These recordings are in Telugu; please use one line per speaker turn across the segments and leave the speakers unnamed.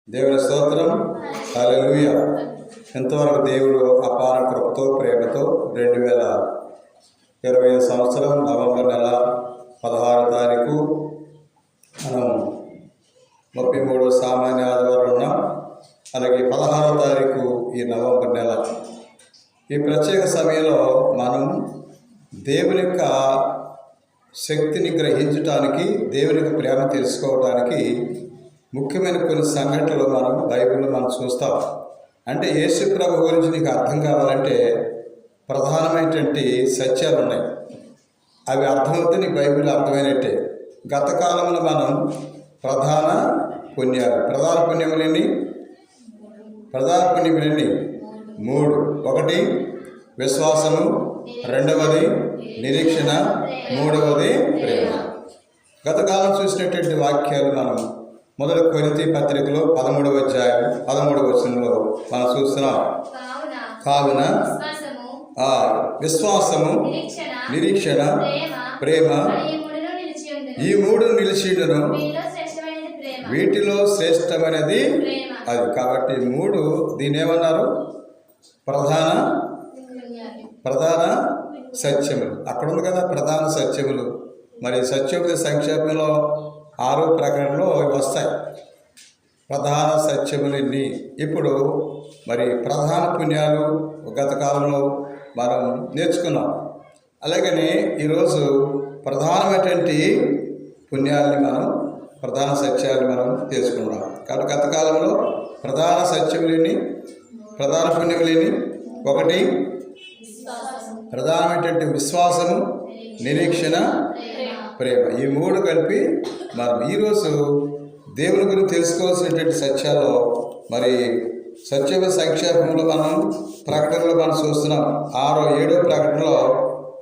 దేవుని స్తోత్రం. హల్లెలూయా. ఎంతవరకు దేవుడు అపార కృపతో ప్రేమతో 2020 సంవత్సరం నవంబర్ నెల 16వ తారీఖు మనం 33 సామాన్య ఆదివారం ఉన్నాం. అలాగే 16వ తారీఖు ఈ నవంబర్ నెల. ఈ ప్రత్యేక సమయంలో మనం దేవుని యొక్క శక్తిని గ్రహించటానికి, దేవుని యొక్క ప్రేమ తెలుసుకోవడానికి ముఖ్యమైన కొన్ని సంఘటనలు మనం బైబిల్లో మనం చూస్తాం. అంటే యేసు ప్రభు గురించి నీకు అర్థం కావాలంటే ప్రధానమైనటువంటి సత్యాలు ఉన్నాయి. అవి అర్థమవుతే నీకు బైబిల్ అర్థమైనట్టే. గత కాలంలో మనం ప్రధాన పుణ్యములన్నీ 3. ఒకటి విశ్వాసము, రెండవది నిరీక్షణ, మూడవది ప్రేమ. గత కాలం చూసినటువంటి వాక్యాలు మనం మొదటి కొరింథీ పత్రికలో 13వ అధ్యాయం 13వ వచనంలో మనం చూస్తున్నాం. కావున విశ్వాసము, నిరీక్షణ, ప్రేమ ఈ 3 నిలిచియుండును, వీటిలో శ్రేష్టమైనది అది. కాబట్టి 3 దీని ఏమన్నారు? ప్రధాన సత్యములు. అక్కడ ఉంది కదా ప్రధాన సత్యములు. మరి సత్యముల సంక్షేపంలో 6వ ప్రకటనలో వస్తాయి ప్రధాన సత్యములన్నీ. ఇప్పుడు మరి ప్రధాన పుణ్యాలు గత కాలంలో మనం నేర్చుకున్నాం. అలాగనే ఈరోజు ప్రధానమైనటువంటి పుణ్యాలని మనం, ప్రధాన సత్యాలు మనం తెలుసుకున్నాం. కాబట్టి గత కాలంలో ప్రధాన సత్యములని, ప్రధాన పుణ్యములని, ఒకటి ప్రధానమైనటువంటి విశ్వాసము, నిరీక్షణ, ప్రేమ. ఈ 3 కలిపి మనం ఈరోజు దేవుని గురించి తెలుసుకోవాల్సినటువంటి సత్యాలు మరి సత్యవ సంక్షేపంలో మనం ప్రకటనలో మనం చూస్తున్నాం. 6వ 7వ ప్రకటనలో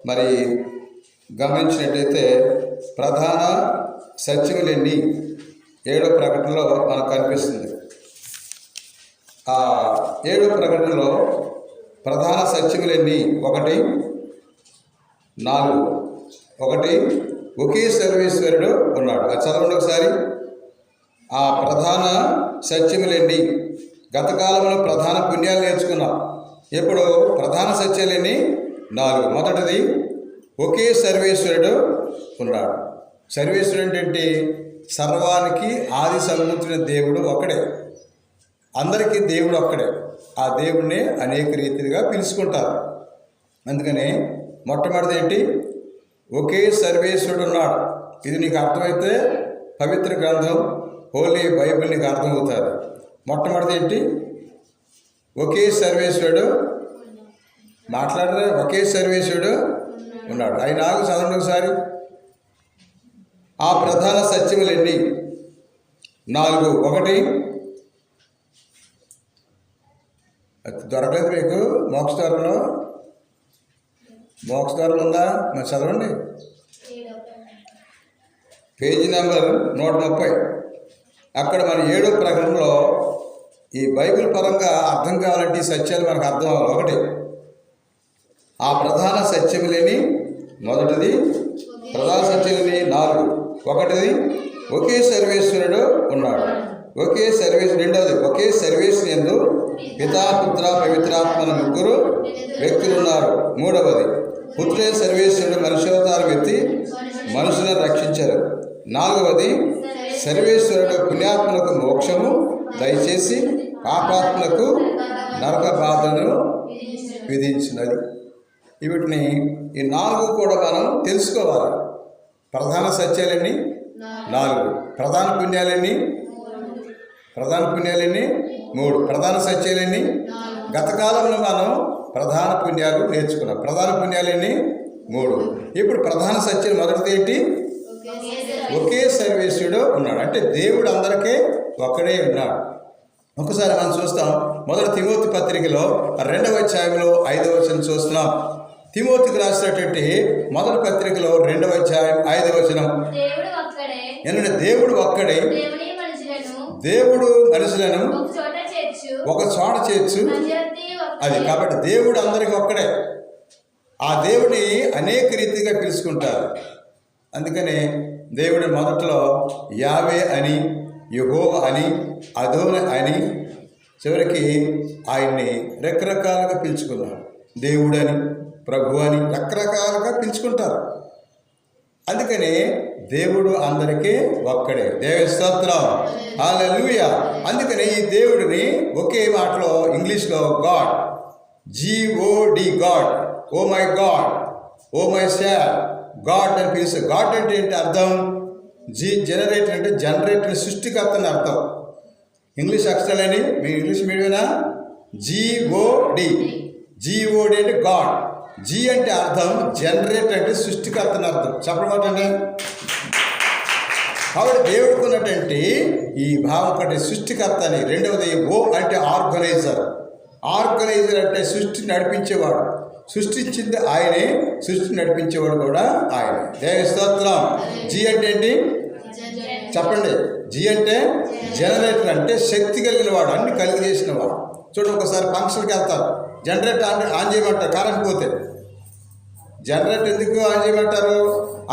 మరి గమనించినట్టయితే ప్రధాన సత్యములన్నీ 7వ ప్రకటనలో మనకు కనిపిస్తుంది. ఆ 7వ ప్రకటనలో ప్రధాన సత్యములన్నీ 1:4. ఒకటి, ఒకే సర్వేశ్వరుడు ఉన్నాడు. అది చదవండి ఒకసారి. ఆ ప్రధాన సత్యములన్నీ, గత కాలంలో ప్రధాన పుణ్యాలు నేర్చుకున్నాం. ఇప్పుడు ప్రధాన సత్యాలన్నీ 4. మొదటిది, ఒకే సర్వేశ్వరుడు ఉన్నాడు. సర్వేశ్వరుడు అంటే సర్వానికి ఆది సంబూతున్న దేవుడు ఒక్కడే. అందరికీ దేవుడు ఒక్కడే. ఆ దేవుడిని అనేక రీతిగా పిలుచుకుంటారు. అందుకనే మొట్టమొదటిది ఏంటి? ఒకే సర్వేశ్వరుడు ఉన్నాడు. ఇది నీకు అర్థమైతే పవిత్ర గ్రంథం, హోలీ బైబిల్ నీకు అర్థమవుతుంది. మొట్టమొదటిది ఏంటి? ఒకే సర్వేశ్వరుడు మాట్లాడరే. ఒకే సర్వేశ్వరుడు ఉన్నాడు. ఆయన నాకు చదవండి ఒకసారి. ఆ ప్రధాన సత్యములన్నీ 4. ఒకటి, దొరకలేదు మీకు మోక్షద్వారంలో? మోక్షద్వారంలో ఉందా? మరి చదవండి. Page number 130. అక్కడ మన 7వ ప్రకటనలో ఈ బైబిల్ పరంగా అర్థం కావాలంటే ఈ సత్యాలు మనకు అర్థం అవ్వాలి. ఒకటి, ఆ ప్రధాన సత్యములని, మొదటిది ప్రధాన సత్యములని 4. ఒకటిది, ఒకే సర్వేశ్వరుడు ఉన్నాడు. ఒకే సర్వేశ్వరుడు. రెండవది, ఒకే సర్వేశ్వరు యందు పితా, పుత్ర, పవిత్రాత్మల 3 వ్యక్తులు ఉన్నారు. మూడవది, పుత్రుడైన సర్వేశ్వరుడు మనుష్యావతారం ఎత్తి మనుషులను రక్షించారు. 4వది, సర్వేశ్వరుడు పుణ్యాత్మలకు మోక్షము దయచేసి పాపాత్మలకు నరక బాధను విధించినది. వీటిని ఈ 4 కూడా మనం తెలుసుకోవాలి. ప్రధాన సత్యాలన్నీ 4, ప్రధాన పుణ్యాలన్నీ 3, ప్రధాన సత్యాలన్నీ. గత కాలంలో మనం ప్రధాన పుణ్యాలు నేర్చుకున్నాం. ప్రధాన పుణ్యాలన్నీ 3. ఇప్పుడు ప్రధాన సత్యం మొదటిది ఏంటి? ఒకే సర్వేశ్వరుడు ఉన్నాడు. అంటే దేవుడు అందరికీ ఒక్కడే ఉన్నాడు. ఒకసారి మనం చూస్తాం. మొదటి తిమోతి పత్రికలో 2వ అధ్యాయంలో 5వ వచనం చూస్తున్నాం. తిమోతికి రాసినటువంటి మొదటి పత్రికలో 2వ అధ్యాయం 5వ వచనం. ఎందుకంటే దేవుడు ఒక్కడే. దేవుడు మనుషులను ఒక చోట చేర్చు. అది కాబట్టి దేవుడు అందరికీ ఒక్కడే. ఆ దేవుడిని అనేక రీతిగా పిలుచుకుంటారు. అందుకని దేవుడి మొదట్లో యావే అని, యెహోవా అని, అదోన అని, చివరికి ఆయన్ని రకరకాలుగా పిలుచుకున్నారు. దేవుడని, ప్రభు అని రకరకాలుగా పిలుచుకుంటారు. అందుకని దేవుడు అందరికీ ఒక్కడే. దేవుని స్తోత్రం, హల్లెలూయా. అందుకని ఈ దేవుడిని ఒకే మాటలో ఇంగ్లీష్లో God, GOD, God, oh my God, oh my షాడ్, గాడ్ అని పిలుస్తారు. గాడ్ అంటే ఏంటి అర్థం? జనరేటర్ అంటే జనరేటర్, సృష్టికర్త అని అర్థం. ఇంగ్లీష్ అక్షరాలని మీ ఇంగ్లీష్ మీడియమేనా? GOD అంటే గాడ్. జీ అంటే అర్థం జనరేటర్ అంటే సృష్టికర్త అని అర్థం. చెప్పడం కాబట్టి దేవుడికి ఉన్నటువంటి ఈ భావం ఒకటి సృష్టికర్త అని, రెండవది ఓ అంటే ఆర్గనైజర్. ఆర్గనైజర్ అంటే సృష్టిని నడిపించేవాడు. సృష్టించింది ఆయనే, సృష్టిని నడిపించేవాడు కూడా ఆయనే. దేవుని స్తోత్రం. జీ అంటే ఏంటి చెప్పండి? జీ అంటే జనరేటర్, అంటే శక్తి కలిగిన వాడు, అన్ని కలిగి చేసిన వాడు. చూడండి, ఒకసారి ఫంక్షన్కి వెళ్తారు, జనరేటర్ ఆన్ చేయమంటారు, కరెంట్ పోతే. జనరేటర్ ఎందుకు ఆన్ చేయమంటారు?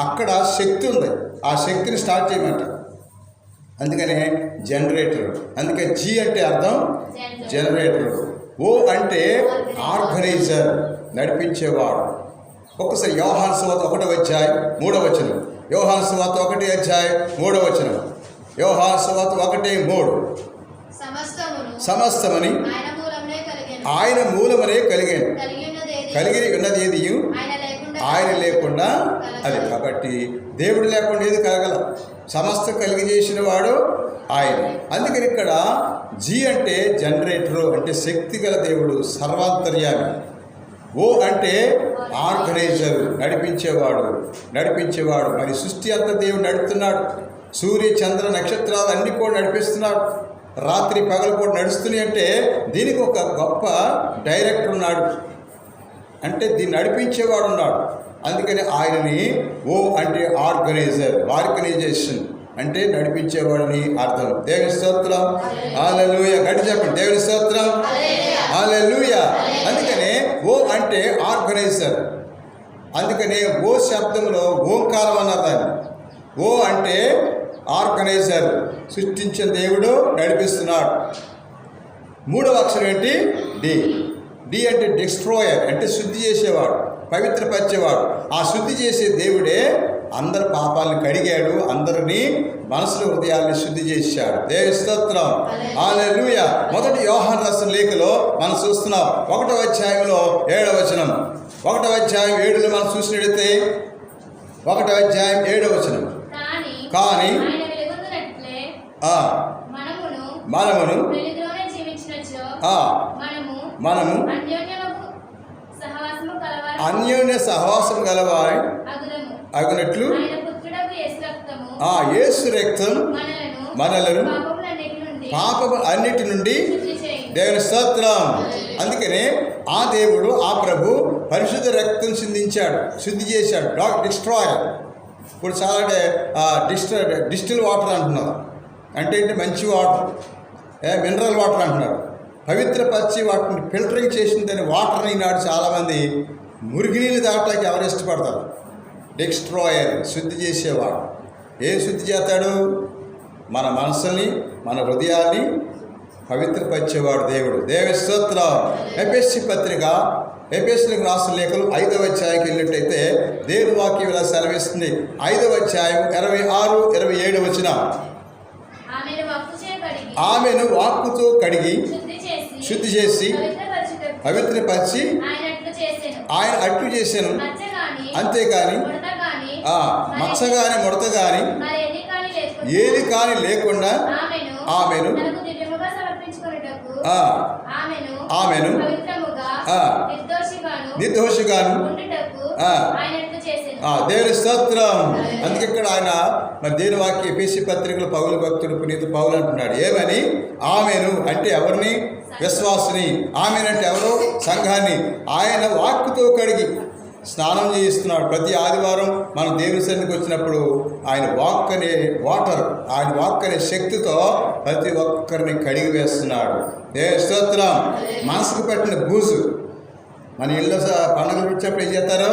అక్కడ శక్తి ఉంది, ఆ శక్తిని స్టార్ట్ చేయమంటారు. అందుకనే జనరేటర్. అందుకే జీ అంటే అర్థం జనరేటర్. ఓ అంటే ఆర్గనైజర్, నడిపించేవాడు. ఒక్కసారి యోహాను సువార్త 1:3. యోహాను సువార్త 1:3. యోహాను సువార్త 1:3. సమస్తమని ఆయన మూలమనే కలిగాను, కలిగి ఉన్నది ఏది ఆయన లేకుండా అది. కాబట్టి దేవుడు లేకుండా ఏది కలగల, సమస్త కలిగి చేసిన వాడు ఆయన. అందుకని ఇక్కడ జీ అంటే జనరేటరు, అంటే శక్తి గల దేవుడు, సర్వాంతర్యామి. ఓ అంటే ఆర్గనైజర్, నడిపించేవాడు. మరి సృష్టి అంతా దేవుడు నడుపుతున్నాడు. సూర్య చంద్ర నక్షత్రాలు అన్నీ కూడా నడిపిస్తున్నాడు. రాత్రి పగలు కూడా నడుస్తున్నాయి. అంటే దీనికి ఒక గొప్ప డైరెక్టర్ ఉన్నాడు, అంటే దీన్ని నడిపించేవాడు ఉన్నాడు. అందుకని ఆయనని ఓ అంటే ఆర్గనైజేషన్ అంటే నడిపించేవాడని అర్థం. దేవుని స్తోత్రం, హల్లెలూయా. గట్టి చెప్పండి, దేవుని స్తోత్రం, హల్లెలూయా. అందుకనే ఓ అంటే ఆర్గనైజర్. అందుకనే ఓ శబ్దంలో ఓంకారం అన్నారు దాన్ని. ఓ అంటే ఆర్గనైజర్, సృష్టించిన దేవుడు నడిపిస్తున్నాడు. మూడవ అక్షరం ఏంటి? డి అంటే డిస్ట్రాయర్, అంటే శుద్ధి చేసేవాడు, పవిత్రపరిచేవాడు. ఆ శుద్ధి చేసే దేవుడే అందరి పాపాలను కడిగాడు, అందరినీ మనసుల హృదయాల్ని శుద్ధి చేశాడు. దేవుని స్తోత్రం, హల్లెలూయా. మొదటి యోహాను రాసిన లేఖలో మనం చూస్తున్నాం 1వ అధ్యాయంలో 7వ వచనం. 1వ అధ్యాయం 7లో మనం చూసినట్లయితే 1వ అధ్యాయం 7వ వచనం. కానీ మనమును అన్యోన్య సహవాసం గలవారి అగునట్లు యేసు రక్తం మనలను పాపము అన్నిటి నుండి. దేవుని స్తోత్రం. అందుకనే ఆ దేవుడు, ఆ ప్రభు పరిశుద్ధ రక్తం సిందించాడు, శుద్ధి చేశాడు, డిస్ట్రాయర్. ఇప్పుడు చాలా డిస్టిల్ వాటర్ అంటున్నారు. అంటే ఏంటి? మంచి వాటర్, మినరల్ వాటర్ అంటున్నారు. పవిత్రపరిచి వాటిని ఫిల్టరింగ్ చేసిన దాని వాటర్ని ఈనాడు చాలామంది మురిగినీళ్ళు తాగటానికి ఎవరు ఇష్టపడతారు? డిస్ట్రాయర్, శుద్ధి చేసేవాడు. ఏం శుద్ధి చేస్తాడు? మన మనసుల్ని, మన హృదయాన్ని పవిత్రపరిచేవాడు దేవుడు. దేవుని స్తోత్రం. ఎఫెసీ పత్రిక, ఎఫెసీలకు రాసిన లేఖలు 5వ అధ్యాయంకి వెళ్ళినట్టయితే దేవుని వాక్యం ఇలా సెలవిస్తుంది. 5వ అధ్యాయం 26-27 వచనం. ఆమెను వాక్కుతో కడిగి శుద్ధి చేసి పవిత్రపరిచి ఆయన అట్లు చేశాను. అంతేకాని మచ్చ కానీ ముడత కానీ ఏది కానీ లేకుండా ఆమెను నిర్దోషిగాను. దేవుని స్తోత్రం. అందుకే ఇక్కడ ఆయన మరి దేవుని వాక్య ఎఫెసీ పత్రికలో పౌలు భక్తుడు పునీత పౌలు అంటున్నాడు ఏమని? ఆమెను అంటే ఎవరిని? విశ్వాసుని. ఆమెనంటే ఎవరు? సంఘాన్ని. ఆయన వాక్కుతో కడిగి స్నానం చేయిస్తున్నాడు. ప్రతి ఆదివారం మనం దేవుని సన్నిధికి వచ్చినప్పుడు ఆయన వాక్ అనే వాటర్, ఆయన వాక్ అనే శక్తితో ప్రతి ఒక్కరిని కడిగి వేస్తున్నాడు. దేవుని స్తోత్రం. మనసుకు పెట్టిన బూజు, మన ఇళ్ళ పండుగలు వచ్చినప్పుడు ఏం చేస్తారు?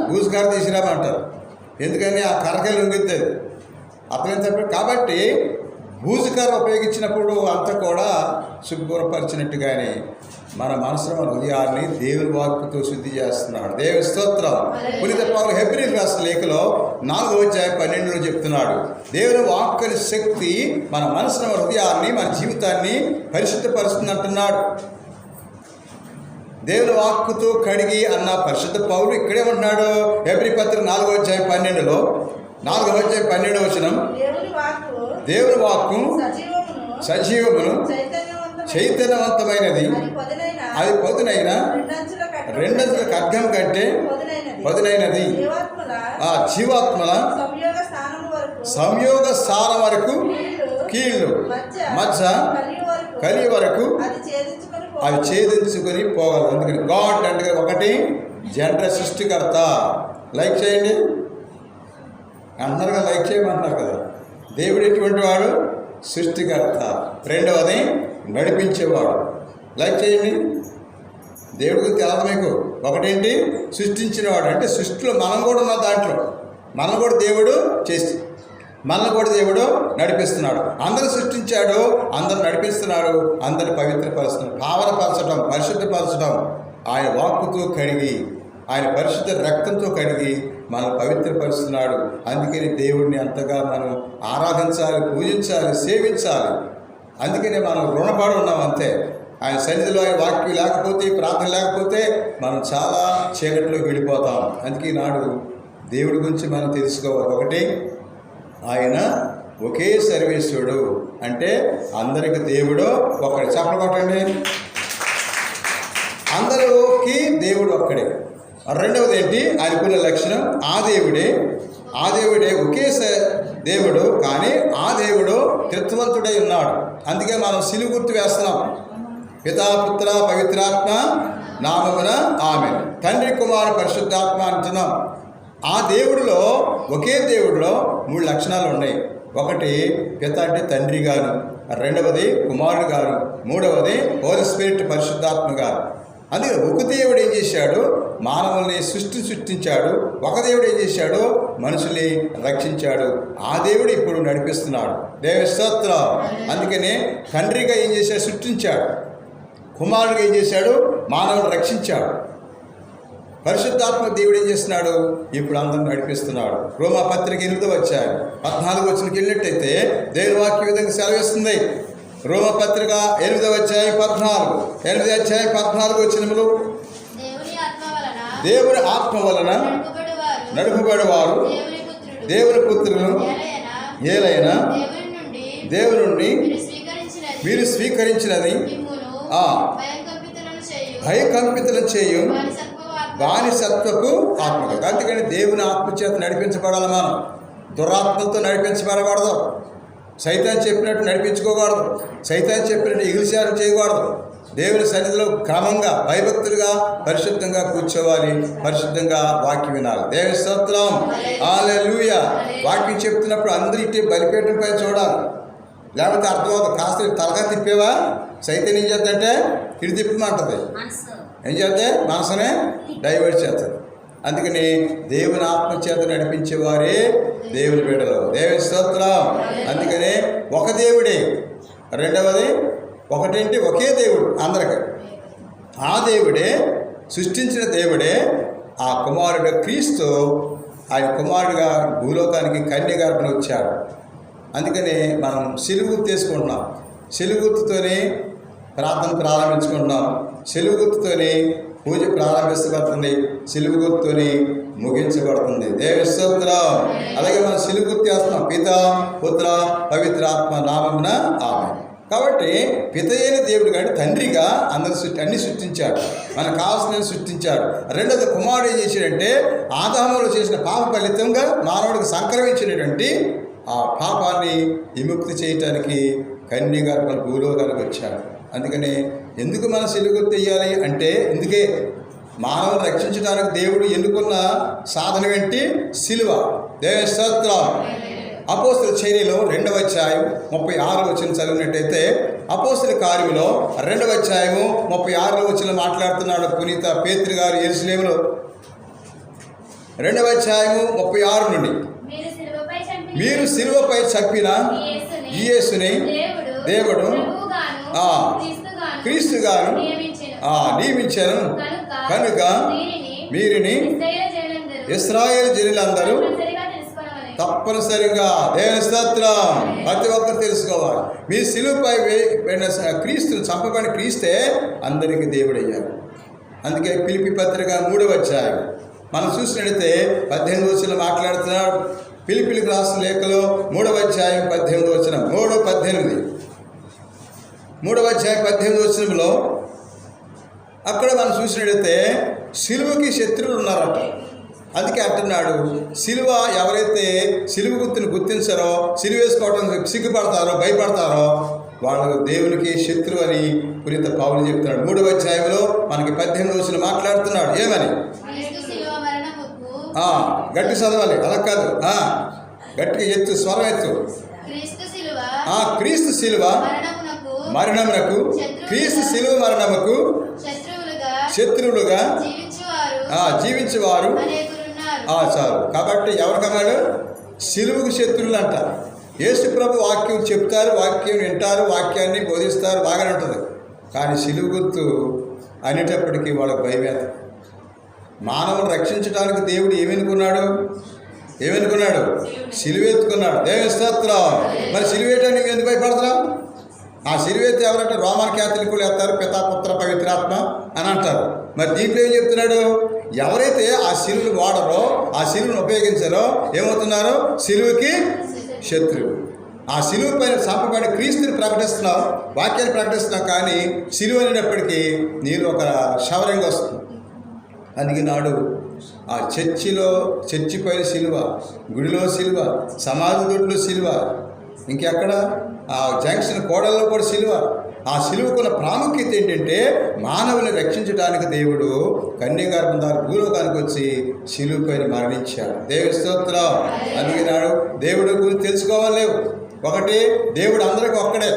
బూజు కారు తీసుకురామంటారు. ఎందుకని ఆ కరకాయలు ఉంగిద్ది, అర్థమైంది. కాబట్టి బూజుకర్ర ఉపయోగించినప్పుడు అంతా కూడా శుభ్రపరిచినట్టుగానే మన మనసులో మన హృదయాన్ని దేవుని వాక్కుతో శుద్ధి చేస్తున్నాడు. దేవుని స్తోత్రం. పునీత పౌలు హెబ్రీయులకు రాసిన లేఖలో 4:12 చెప్తున్నాడు, దేవుని వాక్కుని శక్తి మన మనసులో మన హృదయాన్ని మన జీవితాన్ని పరిశుద్ధపరుస్తుంది అంటున్నాడు. దేవుని వాక్కుతో కడిగి అన్న పరిశుద్ధ పౌలు ఇక్కడే ఉంటున్నాడు. హెబ్రీ పత్రిక 4:12 4:12 దేవుని వాక్కు సజీవమును చైతన్యవంతమైనది, అది పదునైన రెండంచుల ఖడ్గం కంటే పదునైనది, ఆ జీవాత్మల సంయోగ స్థానం వరకు కీళ్ళు మధ్య కలి వరకు అది ఛేదించుకొని పోగలదు. అందుకని గాడ్ అంటే ఒకటి జంట సృష్టికర్త. లైక్ చేయండి అంటున్నారు కదా, లైక్ చేయమంటున్నారు కదా. దేవుడు ఎటువంటి వాడు? సృష్టికర్త. రెండవది నడిపించేవాడు. లైక్ చేయండి. దేవుడి గురించి తెలదు మీకు. ఒకటేంటి? సృష్టించినవాడు. అంటే సృష్టిలో మనం కూడా ఉన్న దాంట్లో మనం కూడా దేవుడు చేసి మనల్ని కూడా దేవుడు నడిపిస్తున్నాడు. అందరూ సృష్టించాడు, అందరూ నడిపిస్తున్నాడు, అందరిని పవిత్రపరుస్తున్నాడు. పావనపరచడం, పరిశుద్ధపరచడం ఆయన వాక్కుతో కడిగి, ఆయన పరిశుద్ధ రక్తంతో కడిగి మనం పవిత్రపరుస్తున్నాడు. అందుకని దేవుడిని అంతగా మనం ఆరాధించాలి, పూజించాలి, సేవించాలి. అందుకనే మనం రుణపడి ఉన్నాం అంతే. ఆయన సన్నిధిలో ఆయన వాక్యం లేకపోతే, ప్రార్థన లేకపోతే మనం చాలా చీకటిలోకి వెళ్ళిపోతాం. అందుకే నాడు దేవుడి గురించి మనం తెలుసుకోవాలి. ఒకటి, ఆయన ఒకే సర్వేశ్వరుడు. అంటే అందరికి దేవుడు ఒక్కడే. చెప్పలు కొట్టండి. అందరికి దేవుడు ఒక్కడే. రెండవది ఏంటి? ఆయనకున్న లక్షణం ఆ దేవుడే ఒకే దేవుడు, కానీ ఆ దేవుడు త్రిత్వవంతుడై ఉన్నాడు. అందుకే మనం సిలువ గుర్తు వేస్తున్నాం. పితా పుత్ర పవిత్రాత్మ నామమున ఆమేన్. తండ్రి కుమారు పరిశుద్ధాత్మ అంటున్నాం. ఆ దేవుడిలో, ఒకే దేవుడిలో 3 లక్షణాలు ఉన్నాయి. ఒకటి పిత అంటే తండ్రి గాను, రెండవది కుమారుడు గాను, మూడవది హోలీ స్పిరిట్ పరిశుద్ధాత్మ గారు. అందుకే ఒక దేవుడు ఏం చేశాడు? మానవుల్ని సృష్టించాడు. ఒక దేవుడు ఏం చేశాడు? మనుషుల్ని రక్షించాడు. ఆ దేవుడు ఇప్పుడు నడిపిస్తున్నాడు. దేవుని స్తోత్రం. అందుకనే తండ్రిగా ఏం చేశాడు? సృష్టించాడు. కుమారుడిగా ఏం చేశాడు? మానవుని రక్షించాడు. పరిశుద్ధాత్మ దేవుడు ఏం చేస్తున్నాడు? ఇప్పుడు అందరిని నడిపిస్తున్నాడు. రోమా పత్రిక 8:14 వెళ్ళినట్టయితే దేవుని వాక్య విధంగా సెలవిస్తుంది. రోమా పత్రిక 8:14 దేవుని ఆత్మ వలన నడుపుబడివారు దేవుని పుత్రులు ఏలైనా దేవుని నుండి మీరు స్వీకరించినది భయకంపితులను చేయు వాని సత్వపు ఆత్మకు. అందుకని దేవుని ఆత్మచేత నడిపించబడాలి. మనం దురాత్మలతో నడిపించబడకూడదు. సైతాన్ చెప్పినట్టు నడిపించుకోకూడదు. సైతాన్ చెప్పినట్టు ఎగిరిచారు చేయకూడదు. దేవుని సన్నిధిలో క్రమంగా భయభక్తులుగా పరిశుద్ధంగా కూర్చోవాలి, పరిశుద్ధంగా వాక్యం వినాలి. దేవుని స్తోత్రం. హల్లెలూయా. వాక్యం చెప్తున్నప్పుడు అందరూ ఇట్టే బలిపీఠం పై చూడాలి, లేకపోతే అర్థమవుతుంది. కాస్త తలగా తిప్పేవా సైతం ఏం చేద్దంటే ఇటు తిప్పమంటుంది. ఏం చేస్తే మనసునే డైవర్ట్ చేస్తుంది. అందుకని దేవుని ఆత్మచేత నడిపించేవారే దేవుని బిడ్డలు. దేవుని స్తోత్రం. అందుకనే ఒక దేవుడే. రెండవది ఒకటేంటి? ఒకే దేవుడు అందరికి. ఆ దేవుడే, సృష్టించిన దేవుడే ఆ కుమారుడు క్రీస్తు, ఆయన కుమారుడుగా భూలోకానికి కన్యగర్భన వచ్చాడు. అందుకని మనం సిలువ గుర్తు తీసుకుంటున్నాం. సిలువ గుర్తుతోనే ప్రార్థన ప్రారంభించుకుంటున్నాం. సిలువ గుర్తుతోనే పూజ ప్రారంభించబడుతుంది. సిలువ గుర్తుతోనే ముగించబడుతుంది. దేవుని స్తోత్రం. అలాగే మనం సిలువ గుర్తు చేస్తున్నాం. పిత పుత్ర పవిత్రాత్మ నామమున ఆమేన్. కాబట్టి పిత అయిన దేవుడు కానీ తండ్రిగా అన్ని సృష్టించాడు. మనకు కావాల్సిన సృష్టించాడు. రెండోది కుమారుడు ఏం చేశాడంటే ఆదాములో చేసిన పాప ఫలితంగా మానవుడికి సంక్రమించినటువంటి ఆ పాపాన్ని విముక్తి చేయటానికి కన్యగర్భ భూలోకానికి వచ్చాడు. అందుకని ఎందుకు మనం సిలువ గుర్తు వేయాలి అంటే, ఇందుకే మానవుని రక్షించడానికి దేవుడు ఎన్నుకున్న సాధనం ఏంటి? సిలువ. దేవుని స్తోత్రం. అపోస్తుల చర్యలో 2వ అధ్యాయం 36 చదివినట్టయితే, అపోస్తుల కార్యములో 2వ అధ్యాయం 36 మాట్లాడుతున్నాడు పునీత పేతురు గారు యెరూషలేములో. 2వ అధ్యాయం 36 నుండి మీరు సిలువపై చంపిన ఈ యేసుని దేవుడు క్రీస్తుగాను నియమించాను కనుక వీరిని ఇశ్రాయేలు జనులందరూ తప్పనిసరిగా దేవుని స్తోత్రం ప్రతి ఒక్కరు తెలుసుకోవాలి. మీ సిలువపై క్రీస్తుని చంపబడిన క్రీస్తే అందరికీ దేవుడు అయ్యారు. అందుకే ఫిలిప్పీ పత్రిక 3వ అధ్యాయం మనం చూసినట్లయితే 18వ వచనంలో మాట్లాడుతున్నాడు. ఫిలిప్పీలకు రాసిన లేఖలో 3వ అధ్యాయం 18వ వచనం 3వ అధ్యాయం 18వ వచనంలో అక్కడ మనం చూసినట్లయితే సిలువకి శత్రువులు ఉన్నారట. అందుకే అంటున్నాడు, సిలువ ఎవరైతే సిలువ గుర్తుని గుర్తించారో, సిలువ వేసుకోవడం సిగ్గుపడతారో, భయపడతారో వాళ్ళు దేవునికి శత్రువు అని పునీత పౌలు చెప్తున్నాడు. 3వ అధ్యాయంలో మనకి 18వ వచనం మాట్లాడుతున్నాడు. ఏమని? గట్టి చదవాలి, అలా కాదు, గట్టిగా ఎత్తు, స్వరం ఎత్తు. క్రీస్తు శిలువ మరణమునకు, క్రీస్తు శిలువ మరణముకు శత్రువులుగా జీవించేవారు చాలు. కాబట్టి ఎవరికన్నాడు? సిలువకు శత్రువులు అంట. యేసు ప్రభు వాక్యం చెప్తారు, వాక్యం వింటారు, వాక్యాన్ని బోధిస్తారు, బాగానే ఉంటుంది. కానీ సిలువ గుర్తు అనేటప్పటికీ వాళ్ళకి భయమేత. మానవుని రక్షించడానికి దేవుడు ఏమనుకున్నాడు? సిలువెత్తుకున్నాడు. దేవుని స్తోత్రం. మరి సిలువేయటానికి నువ్వు ఎందుకు భయపడుతున్నావు? ఆ సిలువెత్తి ఎవరంటే రోమన్ క్యాథలికులు ఎత్తారు, పితా పుత్ర పవిత్రాత్మ అని అంటారు. మరి దీంట్లో ఏం చెప్తున్నాడు? ఎవరైతే ఆ సిలువను వాడరో, ఆ సిలువను ఉపయోగించారో ఏమవుతున్నారో? సిలువకి శత్రువు. ఆ సిలువ పైన చంపబడి క్రీస్తుని ప్రకటిస్తున్నావు, వాక్యాన్ని ప్రకటిస్తున్నావు, కానీ సిలువ అనేటప్పటికీ నీళ్ళు ఒక శవరంగా వస్తుంది. అందుకే నాడు ఆ చర్చి పైన సిలువ, గుడిలో సిలువ, సమాధి దొడ్లో సిలువ, ఇంకెక్కడ ఆ జంక్షన్ కోడల్లో కూడా సిలువ. ఆ సిలువకున్న ప్రాముఖ్యత ఏంటంటే మానవుని రక్షించడానికి దేవుడు కన్యగర్భం ద్వారా భూలోకానికి వచ్చి సిలువ పైన మరణించాడు. దేవుని స్తోత్రం. అందుకే నాడు దేవుడి గురించి తెలుసుకోవాలి. ఒకటి, దేవుడు అందరికీ ఒక్కడే.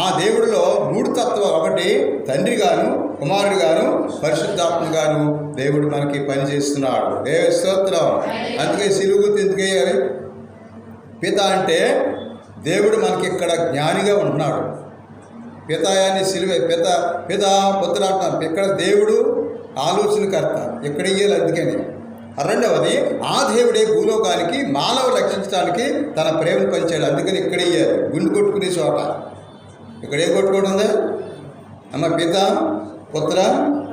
ఆ దేవుడిలో 3 తత్వం. ఒకటి తండ్రి గాను, కుమారుడు గాను, పరిశుద్ధాత్మ గాను దేవుడు మనకి పనిచేస్తున్నాడు. దేవుని స్తోత్రం. అందుకే సిలువ గుర్తు ఎందుకు వేయాలి? పిత అంటే దేవుడు మనకి ఇక్కడ జ్ఞానిగా ఉంటున్నాడు. పితాయాన్ని సిలువే పిత పుత్ర అంటాం. ఇక్కడ దేవుడు ఆలోచనకర్త, ఇక్కడ ఇయ్యాలి. అందుకని రెండవది, ఆ దేవుడే భూలోకానికి మానవ రక్షించడానికి తన ప్రేమను పంచాడు. అందుకని ఇక్కడ ఇయ్యాలి. గుండు కొట్టుకునే చోట ఇక్కడ ఏం కొట్టుకోవడం ఉందా? అమ్మ పిత పుత్ర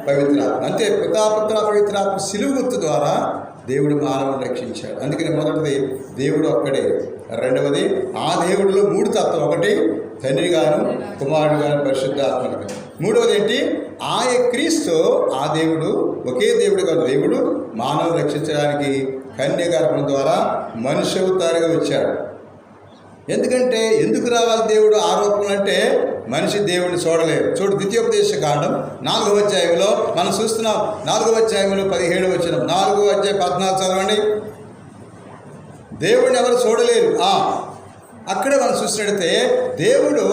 పవిత్రాత్మ. అంతే, పితా పుత్ర పవిత్రాత్మ సిలువ గుర్తు ద్వారా దేవుడు మానవుని రక్షించాడు. అందుకని మొదటిది దేవుడు ఒక్కడే. రెండవది, ఆ దేవుడిలో 3 తత్వం. ఒకటి తండ్రి గాను, కుమారుడు గాను, పరిశుద్ధాత్మను గాను. మూడవది ఏంటి? క్రీస్తు ఆ దేవుడు ఒకే దేవుడు కాదు. దేవుడు మానవుని రక్షించడానికి కన్యగర్భం ద్వారా మనిషి అవతారంగా వచ్చాడు. ఎందుకంటే ఎందుకు రావాలి దేవుడు ఆరోపణలు అంటే మనిషి దేవుడిని చూడలేరు. చూడు, ద్వితీయోపదేశ కాండం 4వ అధ్యాయంలో మనం చూస్తున్నాం. 4వ అధ్యాయంలో 17వ వచనం, 4వ అధ్యాయం 14 చదవండి. దేవుడిని ఎవరు చూడలేరు. అక్కడే మనం చూసినట్లయితే దేవుడు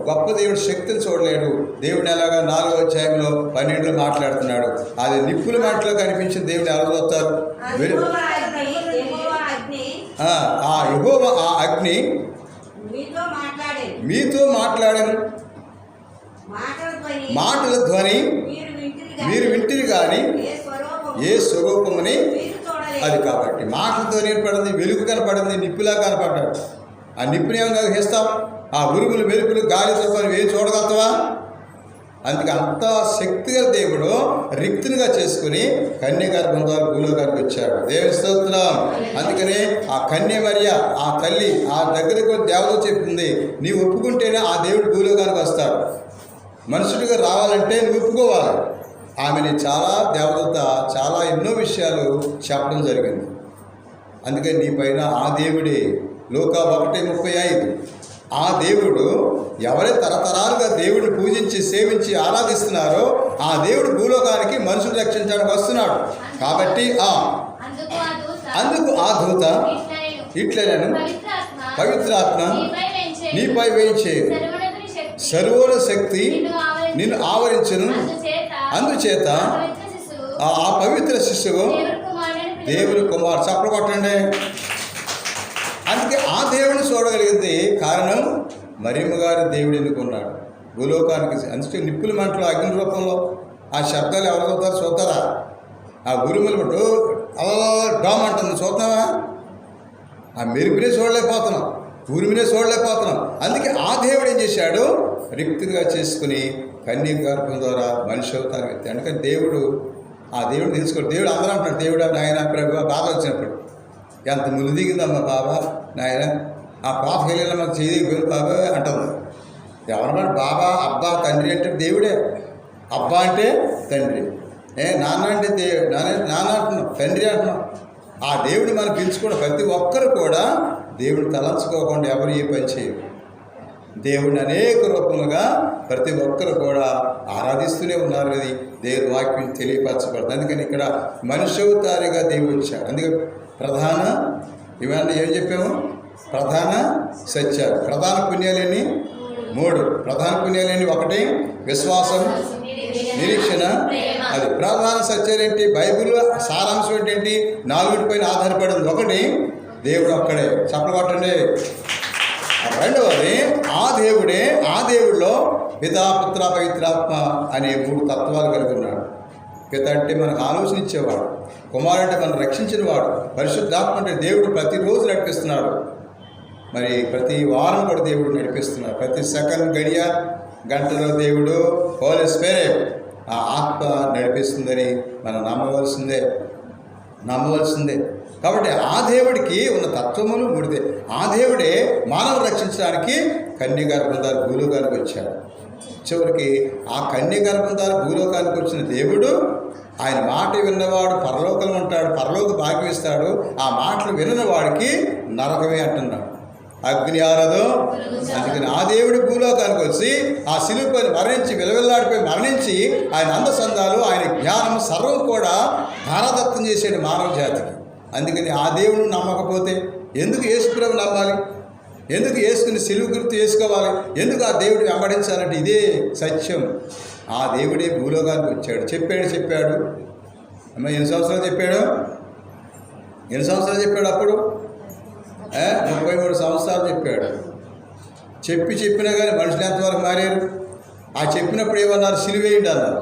గొప్ప దేవుడు శక్తిని చూడలేడు. దేవుడిని ఎలాగా 4వ అధ్యాయంలో 12లో మాట్లాడుతున్నాడు. అది నిప్పుల మాటలో కనిపించిన దేవుడు ఎవరు చూస్తారు? యెహోవా ఆ అగ్ని మీతో మాట్లాడాను, మాటల ధ్వని మీరు వింటిరి కానీ ఏ స్వరూపమని. అది కాబట్టి మాటలతో కనపడింది, వెలుగు కనపడింది, నిప్పులా కనపడ్డాడు. ఆ నిప్పుని ఏమైనా వేస్తాం? ఆ ఉరుములు మెరుపులు గాలితో మనం ఏం చూడగలుగుతావా? అందుకే అంత శక్తిగా దేవుడు రిక్తునిగా చేసుకుని కన్యగర్భం ద్వారా భూలోకానికి వచ్చాడు. దేవుని స్తోత్రం. అందుకనే ఆ కన్య మరియ, ఆ తల్లి, ఆ దగ్గరకు దేవత చెప్తుంది, నీవు ఒప్పుకుంటేనే ఆ దేవుడు భూలోకానికి వస్తాడు. మనుషుడిగా రావాలంటే నువ్వు ఒప్పుకోవాలి. ఆమెని దేవదూత చాలా ఎన్నో విషయాలు చెప్పడం జరిగింది. అందుకని నీ పైన ఆ దేవుడే. లూకా 1:35 ఆ దేవుడు ఎవరైతే తరతరాలుగా దేవుడిని పూజించి సేవించి ఆరాధిస్తున్నారో ఆ దేవుడు భూలోకానికి మనుషులు రక్షించడానికి వస్తున్నాడు. కాబట్టి అందుకు ఆ దూత ఇట్లనను పవిత్రాత్మ నీపై వేయించే సర్వోల శక్తి నిన్ను ఆవరించను. అందుచేత ఆ పవిత్ర శిశువు దేవుని కుమారుడు. చప్పలు కొట్టండి. అందుకే ఆ దేవుడిని చూడగలిగింది కారణం మరియమ్మ గారి దేవుడు ఎన్నుకున్నాడు భూలోకానికి. అందుకే నిప్పుల మంటలు అగ్ని రూపంలో ఆ శబ్దాలు ఎవరు చూస్తారు? చూస్తారా? ఆ ఉరుములు పట్టు అలా డామ్ అంటుంది, చూద్దామా? ఆ మెరుపునే చూడలేకపోతున్నాం, ఉరిమినే చూడలేకపోతున్నాం. అందుకే ఆ దేవుడు ఏం చేశాడు? రిక్తుగా చేసుకుని కన్య గర్భం ద్వారా మనిషి అవతారం ఎత్తాడు. అందుకని దేవుడు ఆ దేవుడు తెలుసుకోడు. దేవుడు అందరూ అంటున్నాడు, దేవుడు నాయన ప్రభు బాధ వచ్చినప్పుడు ఎంత ముళ్ళు దిగిందమ్మా బాబా నాయన, ఆ పాపకి వెళ్ళిన మాకు చేయకపోయిన బాబా అంటుంది. ఎవరన్నాడు? బాబా అబ్బా తండ్రి అంటే దేవుడే. అబ్బా అంటే తండ్రి, నాన్న అంటే దేవుడు, నాన్న అంటున్నాం, తండ్రి అంటున్నాం. ఆ దేవుడు మనం పిలుచుకోవడం ప్రతి ఒక్కరు కూడా దేవుడు తలంచుకోకుండా ఎవరు ఏ పని చేయరు. దేవుడిని అనేక రూపములుగా ప్రతి ఒక్కరు కూడా ఆరాధిస్తూనే ఉన్నారు. అది దేవుని వాక్యం తెలియపరచబడుతుంది. అందుకని ఇక్కడ మనిషి అవతారిగా దేవుడు వచ్చాడు. అందుకే ప్రధాన ఇవన్నీ ఏం చెప్పాము? ప్రధాన సత్యాలు. ప్రధాన పుణ్యాలేని 3. ప్రధాన పుణ్యాలేని 1 విశ్వాసం, నిరీక్షణ. అది ప్రధాన సత్యాలు ఏంటి? బైబిల్ సారాంశం ఏంటి? 4 పైన ఆధారపడింది. 1 దేవుడు ఒక్కడే, చెప్పబట్టండి. 2వది ఆ దేవుడే, ఆ దేవుడిలో పితా పుత్ర పవిత్రాత్మ అనే 3 తత్వాలు కలిగి ఉన్నాడు. పిత అంటే మనకు ఆలోచన ఇచ్చేవాడు, కుమారుడు అంటే మనం రక్షించిన వాడు, పరిశుద్ధాత్మ అంటే దేవుడు ప్రతిరోజు నడిపిస్తున్నాడు. మరి ప్రతి వారం కూడా దేవుడు నడిపిస్తున్నాడు. ప్రతి సెకండ్ గడియ గంటలో దేవుడు హోలీ స్పిరిట్ ఆ ఆత్మ నడిపిస్తుందని మనం నమ్మవలసిందే. కాబట్టి ఆ దేవుడికి ఉన్న తత్వములు 3. ఆ దేవుడే మానవ రక్షించడానికి కన్య గర్భం ద్వారా భూలోకానికి వచ్చాడు. చివరికి ఆ కన్య గర్భం ద్వారా భూలోకానికి వచ్చిన దేవుడు ఆయన మాట విన్నవాడు పరలోకంలో ఉంటాడు, పరలోక భాగ్యం ఇస్తాడు. ఆ మాటలు వినని వాడికి నరకమే అంటున్నాడు, అగ్ని ఆరదు. అందుకని ఆ దేవుడు భూలోకానికి వచ్చి ఆ శిలువపై మరణించి విలవిల్లాడిపోయి మరణించి ఆయన అందసందాలు, ఆయన జ్ఞానం సర్వం కూడా ధారాదత్తం చేసాడు మానవ జాతికి. అందుకని ఆ దేవుడిని నమ్మకపోతే ఎందుకు యేసుప్రభు నమ్మాలి? ఎందుకు యేసుకుని సిలువ గుర్తు వేసుకోవాలి? ఎందుకు ఆ దేవుడు వెంబడించాలంటే ఇదే సత్యం. ఆ దేవుడే భూలోకానికి వచ్చాడు. చెప్పాడు అమ్మ. ఎన్ని సంవత్సరాలు చెప్పాడు? అప్పుడు 33 సంవత్సరాలు చెప్పాడు. చెప్పినా కానీ మనుషులు ఎంతవరకు మారారు? ఆ చెప్పినప్పుడు ఏమన్నారు? సిలువేయండి అన్నారు.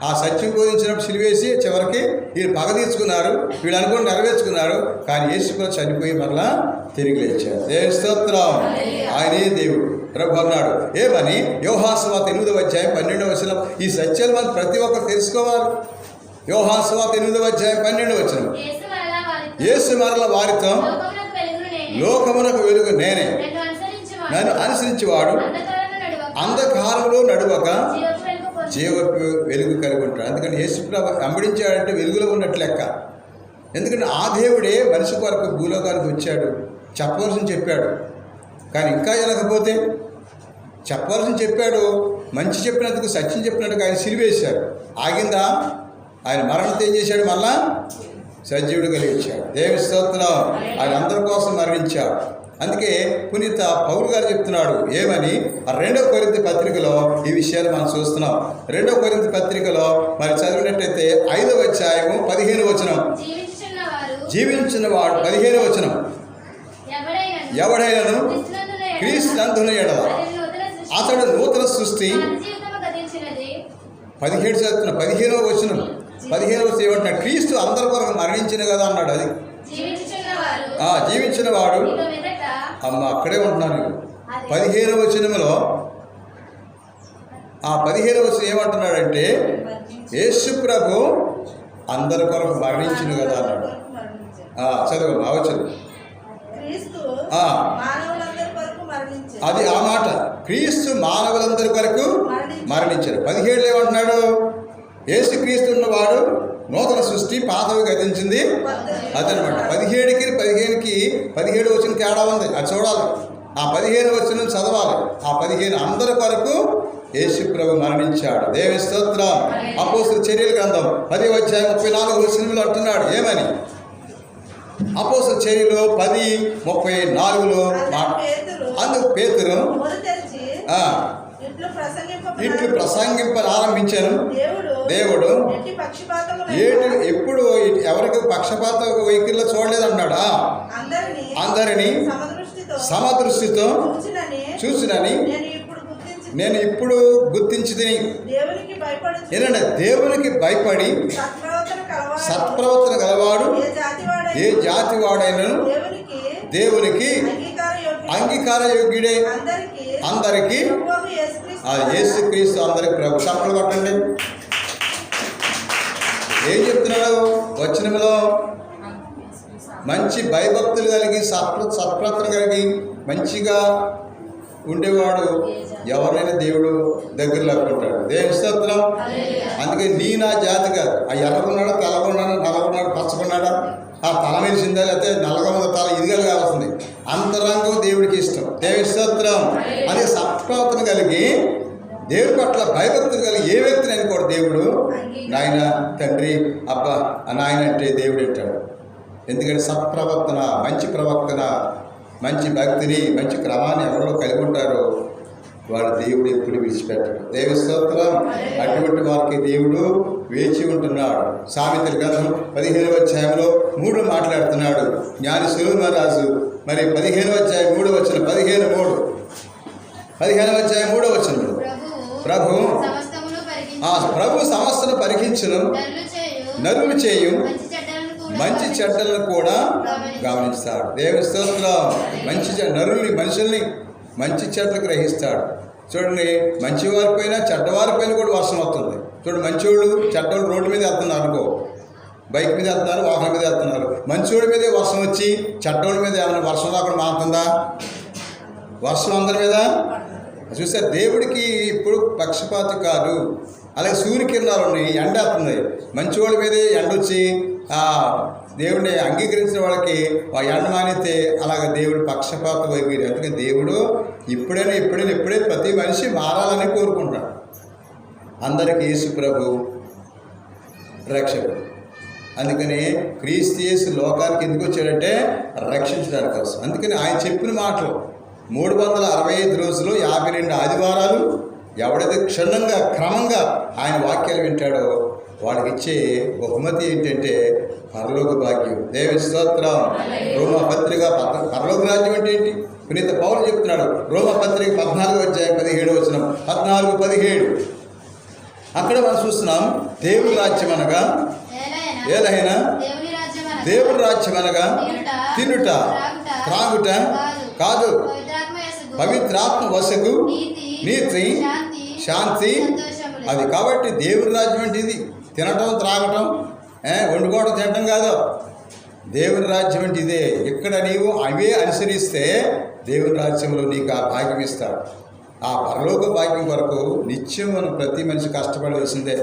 ఆ సత్యం బోధించినప్పుడు సిలువేసి చివరికి వీళ్ళు పగ తీర్చుకున్నారు, వీళ్ళు అనుకుని నెరవేర్చుకున్నారు. కానీ యేసుప్రభు చనిపోయి మరలా తిరిగి లేచారు. దేవుని స్తోత్రం. ఆయనే దేవుడు. ప్రభు అన్నాడు ఏమని? యోహాను సువార్త 8వ అధ్యాయం 12వ వచనం. ఈ సత్యాలు మనం ప్రతి ఒక్కరు తెలుసుకోవాలి. యోహాను సువార్త 8వ అధ్యాయం 12వ వచనం. యేసు మరల వారితో లోకమునకు వెలుగు నేనే, నన్ను అనుసరించేవాడు అంధకారంలో నడువక జీవ వెలుగు కలిగి ఉంటాడు. అందుకని యేసుప్రభు వెంబడించాడంటే వెలుగులో ఉన్నట్టు లెక్క. ఎందుకంటే ఆ దేవుడే మనిషి కొరకు భూలోకానికి వచ్చాడు. చెప్పవలసింది చెప్పాడు, కానీ ఇంకా వెళ్ళకపోతే చెప్పవలసింది చెప్పాడు. మంచి చెప్పినందుకు, సత్యం చెప్పినందుకు ఆయన సిలువేశాడు. ఆగిందా? ఆయన మరణంతో ఏం చేశాడు? మళ్ళా సజీవుడు కలిగించాడు. దేవుని స్తోత్రం. ఆయన అందరి కోసం మరణించాడు. అందుకే పునీత పౌలు గారు చెప్తున్నాడు ఏమని? 2వ కొరింథీ పత్రికలో ఈ విషయాలు మనం చూస్తున్నాం. 2వ కొరింథీ పత్రికలో మరి చదివినట్టయితే 5వ అధ్యాయము 15వ వచనం. జీవించిన వాడు 15వ వచనం. ఎవడైనను క్రీస్తునందున ఎడల అతడు నూతన సృష్టి. 17 చదువుతున్న 15వ వచనం. 15వ వచనం ఏమంటున్నాడు? క్రీస్తు అందరి కొరకు మరణించిన కదా అన్నాడు. అది జీవించిన వాడు అమ్మ అక్కడే ఉంటున్నాను. 15వ వచనంలో ఆ 15వ వచనం ఏమంటున్నాడంటే యేసు ప్రభు అందరి కొరకు మరణించిన కదా అన్నాడు. చదువు ఆ వచనం. అది ఆ మాట. క్రీస్తు మానవులందరి కొరకు మరణించాడు. 17లో ఏమంటున్నాడు? యేసు క్రీస్తు ఉన్నవాడు నూతన సృష్టి, పాతవి గతించింది అదనమాట. 17కి 15వ వచనం తేడా ఉంది, అది చూడాలి. ఆ 15వ వచనం చదవాలి. ఆ 15 అందరి కొరకు యేసు ప్రభు మరణించాడు. దేవుని స్తోత్రం. అపోస్తలుల చర్యల గ్రంథం 10వ అధ్యాయం 34వ వచనంలో అంటున్నాడు ఏమని? అపోస్తలుల చర్యలు 10:34లో అందుకు పేతురు ఇట్లు ప్రసంగింపనారంభించాను. దేవుడు ఎప్పుడు ఎవరికి పక్షపాత వైఖరిలో చూడలేదు అన్నాడా? అందరినీ సమదృష్టితో చూసినని నేను ఇప్పుడు గుర్తించితిని. ఏంటంటే దేవునికి భయపడి సత్ప్రవర్తన గలవాడు ఏ జాతి వాడైనను దేవునికి అంగీకార యోగ్యుడే. అందరికీ యేసుక్రీస్తు అందరికి ప్రభు. చప్పట్లు కొట్టండి. ఏం చెప్తున్నాడు వచనంలో? మంచి భయభక్తులు కలిగి సత్ప్రవర్తన కలిగి మంచిగా ఉండేవాడు ఎవరైనా దేవుడు దగ్గర లాక్కుంటాడు. దేవుని స్తోత్రం. అందుకే నీ నా జాతి కాదు. ఆ ఎర్రకున్నాడా, తెల్లకున్నాడా, నల్లకున్నాడా, పచ్చకున్నాడా, ఆ తల మెలిసిందా, లేకపోతే నల్లగా ఉన్న తల ఇదిగలు కావాల్సింది. అంతరంగం దేవుడికి ఇష్టం. దేవుని స్తోత్రం. అదే సత్ప్రవర్తన కలిగి దేవుడి పట్ల భయభక్తులు కలిగి ఏ వ్యక్తిని అనుకోడు దేవుడు నాయన తండ్రి అబ్బా నాయన అంటే దేవుడు అంటాడు. ఎందుకంటే సత్ప్రవర్తన, మంచి ప్రవర్తన, మంచి భక్తిని, మంచి క్రమాన్ని ఎవరో కలిగి ఉంటారో వాడు దేవుడు ఎప్పుడు విడిచిపెట్టాడు. దేవుని స్తోత్రం. అటువంటి వారికి దేవుడు వేచి ఉంటున్నాడు. సామెతల గ్రంథం 15వ అధ్యాయంలో 3 మాట్లాడుతున్నాడు జ్ఞాని సొలొమోను రాజు. మరి 15వ అధ్యాయం 3వ వచనం, 15వ అధ్యాయం 3వ వచనంలో ప్రభు సమస్తను పరీక్షించును, నరులు చేయు మంచి చెడ్డలను కూడా గమనిస్తాడు. దేవుని స్తోత్రం. మనుషుల్ని మంచి చెడ్డలు గ్రహిస్తాడు. చూడండి, మంచివారిపైన చెడ్డవారిపైన కూడా వర్షం వస్తుంది. చూడండి, మంచివాళ్ళు చెడ్డవాళ్ళు రోడ్డు మీద వెళ్తున్నారు అనుకో, బైక్ మీద వెళ్తున్నారు, వాహనం మీద వెళ్తున్నారు. మంచివాడి మీదే వర్షం వచ్చి చెడ్డవాళ్ళ మీద ఏమైనా వర్షం రాకుండా మారుతుందా? వర్షం అందరి మీద చూసారు. దేవుడికి ఇప్పుడు పక్షపాతి కాదు. అలాగే సూర్యకిరణాలు ఉన్నాయి, ఎండ వస్తుంది. మంచివాళ్ళ మీదే ఎండ వచ్చి దేవుడిని అంగీకరించిన వాళ్ళకి ఆ ఎండ మానితే అలాగే దేవుడు పక్షపాత వైఖరి. అందుకని దేవుడు ఎప్పుడే ప్రతి మనిషి మారాలని కోరుకుంటాడు. అందరికీ యేసు ప్రభు రక్షకుడు. అందుకని క్రీస్తు యేసు లోకానికి ఎందుకు వచ్చాడంటే రక్షించడానికి కోసం. అందుకని ఆయన చెప్పిన మాటలు 365 రోజులు 52 ఆదివారాలు ఎవడైతే క్షుణ్ణంగా క్రమంగా ఆయన వాక్యాలు వింటాడో వాడికి ఇచ్చే బహుమతి ఏంటంటే పరలోక భాగ్యం. దేవుని స్తోత్రం. రోమపత్రిక పరలోక రాజ్యం అంటే ఏంటి? పునీత పౌలు చెప్తున్నాడు. రోమపత్రిక 14వ అధ్యాయం 17వ వచనం, 14-17 అక్కడ మనం చూస్తున్నాం. దేవుని రాజ్యం అనగా ఏదైనా దేవుని రాజ్యం అనగా తినుట త్రాగుట కాదు, పవిత్రాత్మ వశకు నీతి శాంతి అది. కాబట్టి దేవుని రాజ్యం అంటే ఇది. తినటం త్రాగటం, వండుకోవడం తినటం కాదు. దేవుని రాజ్యం అంటే ఇదే. ఇక్కడ నీవు అవే అనుసరిస్తే దేవుని రాజ్యంలో నీకు ఆ భాగ్యం ఇస్తాడు. ఆ పరలోక భాగ్యం కొరకు నిత్యం మనం ప్రతి మనిషి కష్టపడవలసిందే.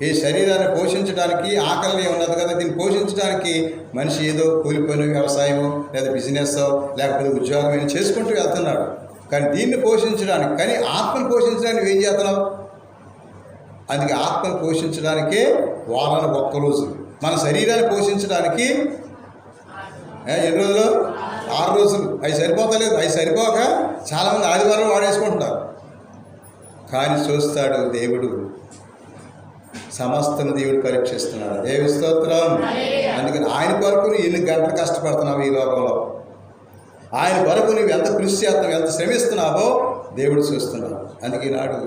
ఈ శరీరాన్ని పోషించడానికి ఆకలి ఉన్నది కదా, దీన్ని పోషించడానికి మనిషి ఏదో కూలిపోయిన వ్యవసాయమో లేదా బిజినెస్ లేకపోతే ఉద్యోగం ఏమైనా చేసుకుంటూ వెళ్తున్నాడు. కానీ దీన్ని పోషించడానికి, కానీ ఆత్మను పోషించడానికి ఏం చేస్తున్నావు? అందుకే ఆత్మను పోషించడానికే వారానికి 1 రోజు. మన శరీరాన్ని పోషించడానికి ఎన్ని రోజులు? 6 రోజులు. అవి సరిపోతలేదు. అవి సరిపోక చాలామంది ఆదివారం వాడేసుకుంటున్నారు. కానీ చూస్తాడు దేవుడు, సమస్తను దేవుడు పరీక్షిస్తున్నాడు. దేవుని స్తోత్రం. అందుకని ఆయన కొరకు నువ్వు ఎన్ని గంటలు కష్టపడుతున్నావు ఈ లోకంలో, ఆయన కొరకు నువ్వు ఎంత కృషి చేస్తున్నావు, ఎంత శ్రమిస్తున్నావో దేవుడు చూస్తున్నాడు. అందుకే నాడు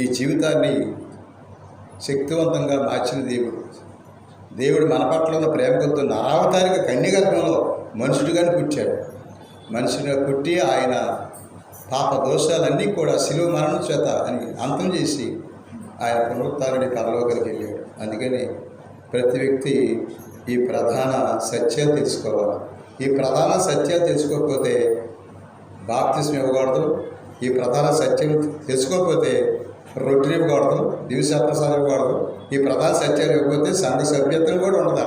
ఈ జీవితాన్ని శక్తివంతంగా మార్చిన దేవుడు మన పట్ల ఉన్న ప్రేమతో నరావతారిక కన్యగర్భంలో మనుషుడిగానే పుట్టాడు. మనుషుడిగా పుట్టి ఆయన పాప దోషాలన్నీ కూడా శిలువ మరణం చేత అని అంతం చేసి ఆయన పునరుత్థానుడి పరలోకానికి వెళ్ళాడు. అందుకని ప్రతి వ్యక్తి ఈ ప్రధాన సత్యాలు తెలుసుకోవాలి. ఈ ప్రధాన సత్యాలు తెలుసుకోకపోతే బాప్తిస్మం ఇవ్వకూడదు. ఈ ప్రధాన సత్యం తెలుసుకోకపోతే రొట్టెని ఇవ్వకూడదు, దివ్యశాస్త్రసారం ఇవ్వకూడదు. ఈ ప్రధాన సత్యాలు ఇవ్వకపోతే సంఘ సభ్యత్వం కూడా ఉండదు.